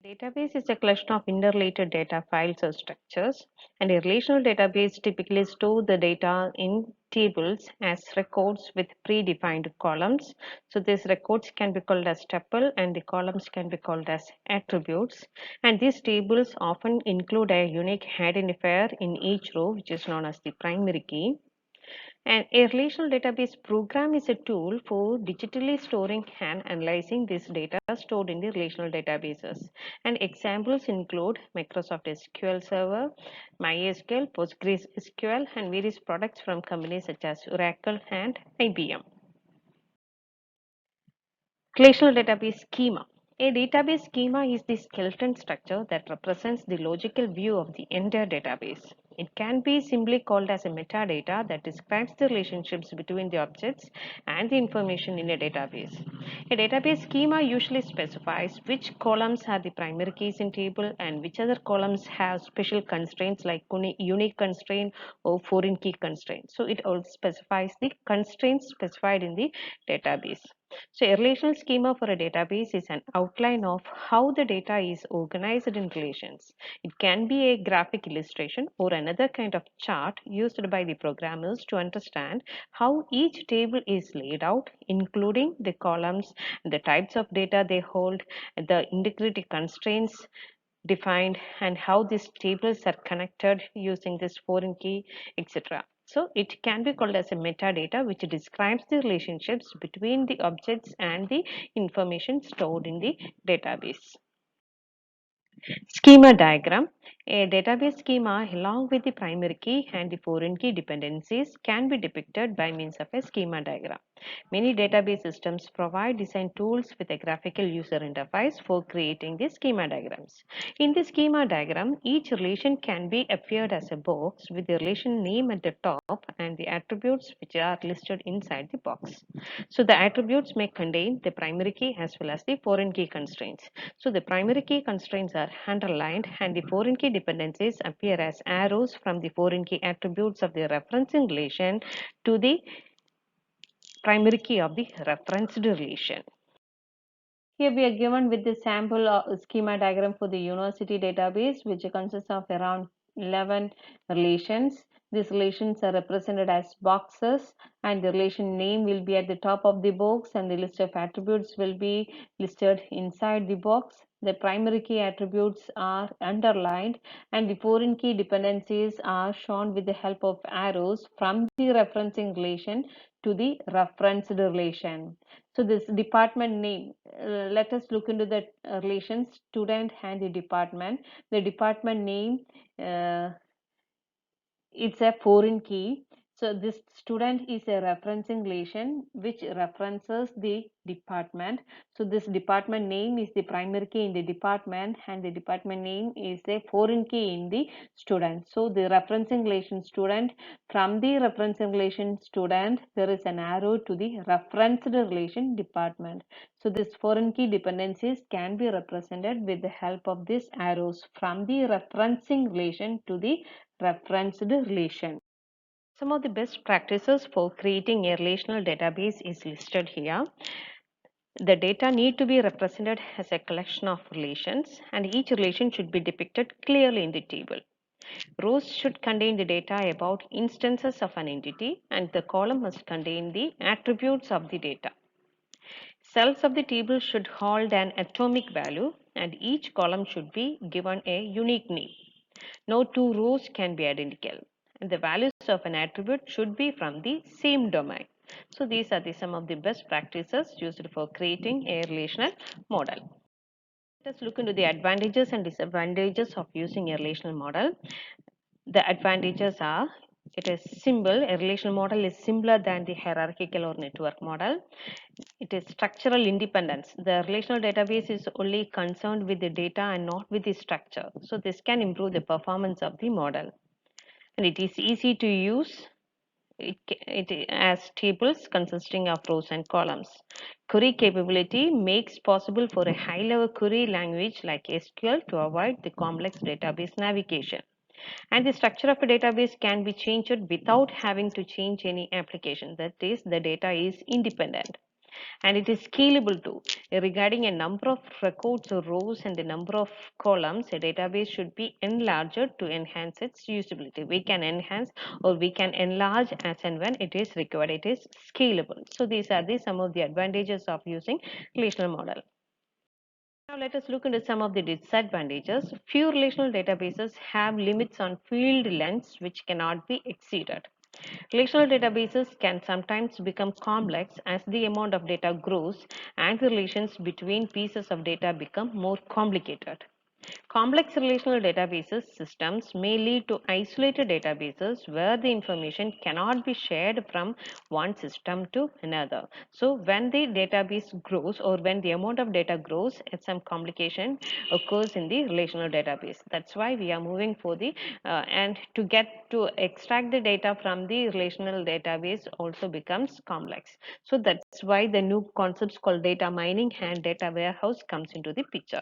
Database is a collection of interrelated data files or structures, and a relational database typically stores the data in tables as records with predefined columns. So these records can be called as tuple and the columns can be called as attributes. And these tables often include a unique identifier in each row, which is known as the primary key. And a relational database program is a tool for digitally storing and analyzing this data stored in the relational databases. And examples include Microsoft SQL Server, MySQL, PostgreSQL, and various products from companies such as Oracle and IBM. Relational database schema. A database schema is the skeleton structure that represents the logical view of the entire database. It can be simply called as a metadata that describes the relationships between the objects and the information in a database. A database schema usually specifies which columns are the primary keys in table and which other columns have special constraints like unique constraint or foreign key constraint. So it also specifies the constraints specified in the database. So a relational schema for a database is an outline of how the data is organized in relations. It can be a graphic illustration or another kind of chart used by the programmers to understand how each table is laid out, including the columns, the types of data they hold, the integrity constraints defined, and how these tables are connected using this foreign key, etc. So it can be called as a metadata, which describes the relationships between the objects and the information stored in the database. Schema diagram. A database schema along with the primary key and the foreign key dependencies can be depicted by means of a schema diagram. Many database systems provide design tools with a graphical user interface for creating the schema diagrams. In the schema diagram, each relation can be appeared as a box with the relation name at the top and the attributes which are listed inside the box. So the attributes may contain the primary key as well as the foreign key constraints. So the primary key constraints are underlined and the foreign key dependencies appear as arrows from the foreign key attributes of the referencing relation to the primary key of the referenced relation. Here we are given with the sample schema diagram for the university database, which consists of around 11 relations. These relations are represented as boxes, and the relation name will be at the top of the box, and the list of attributes will be listed inside the box. The primary key attributes are underlined, and the foreign key dependencies are shown with the help of arrows from the referencing relation to the referenced relation. So this department name, let us look into the relation student and the department. The department name, uh, it's a foreign key. So this student is a referencing relation which references the department. So this department name is the primary key in the department and the department name is a foreign key in the student. So the referencing relation student, from the referencing relation student, there is an arrow to the referenced relation department. So this foreign key dependencies can be represented with the help of these arrows from the referencing relation to the referenced relation. Some of the best practices for creating a relational database is listed here. The data need to be represented as a collection of relations, and each relation should be depicted clearly in the table. Rows should contain the data about instances of an entity, and the column must contain the attributes of the data. Cells of the table should hold an atomic value, and each column should be given a unique name. No two rows can be identical, and the values of an attribute should be from the same domain. So these are some of the best practices used for creating a relational model. Let us look into the advantages and disadvantages of using a relational model. The advantages are: it is simple. A relational model is simpler than the hierarchical or network model. It is structural independence. The relational database is only concerned with the data and not with the structure. So this can improve the performance of the model. And it is easy to use. It has tables consisting of rows and columns. Query capability makes possible for a high-level query language like SQL to avoid the complex database navigation. And the structure of a database can be changed without having to change any application. That is, the data is independent. and it is scalable too. Regarding a number of records or rows and the number of columns, a database should be enlarged to enhance its usability. We can enhance or we can enlarge as and when it is required. It is scalable. So these are some of the advantages of using relational model. Now let us look into some of the disadvantages. Few relational databases have limits on field lengths which cannot be exceeded. Relational databases can sometimes become complex as the amount of data grows and the relations between pieces of data become more complicated. Complex relational databases systems may lead to isolated databases where the information cannot be shared from one system to another. So when the database grows or when the amount of data grows, some complication occurs in the relational database. That's why we are moving for the and to extract the data from the relational database also becomes complex. So that's why the new concepts called data mining and data warehouse comes into the picture.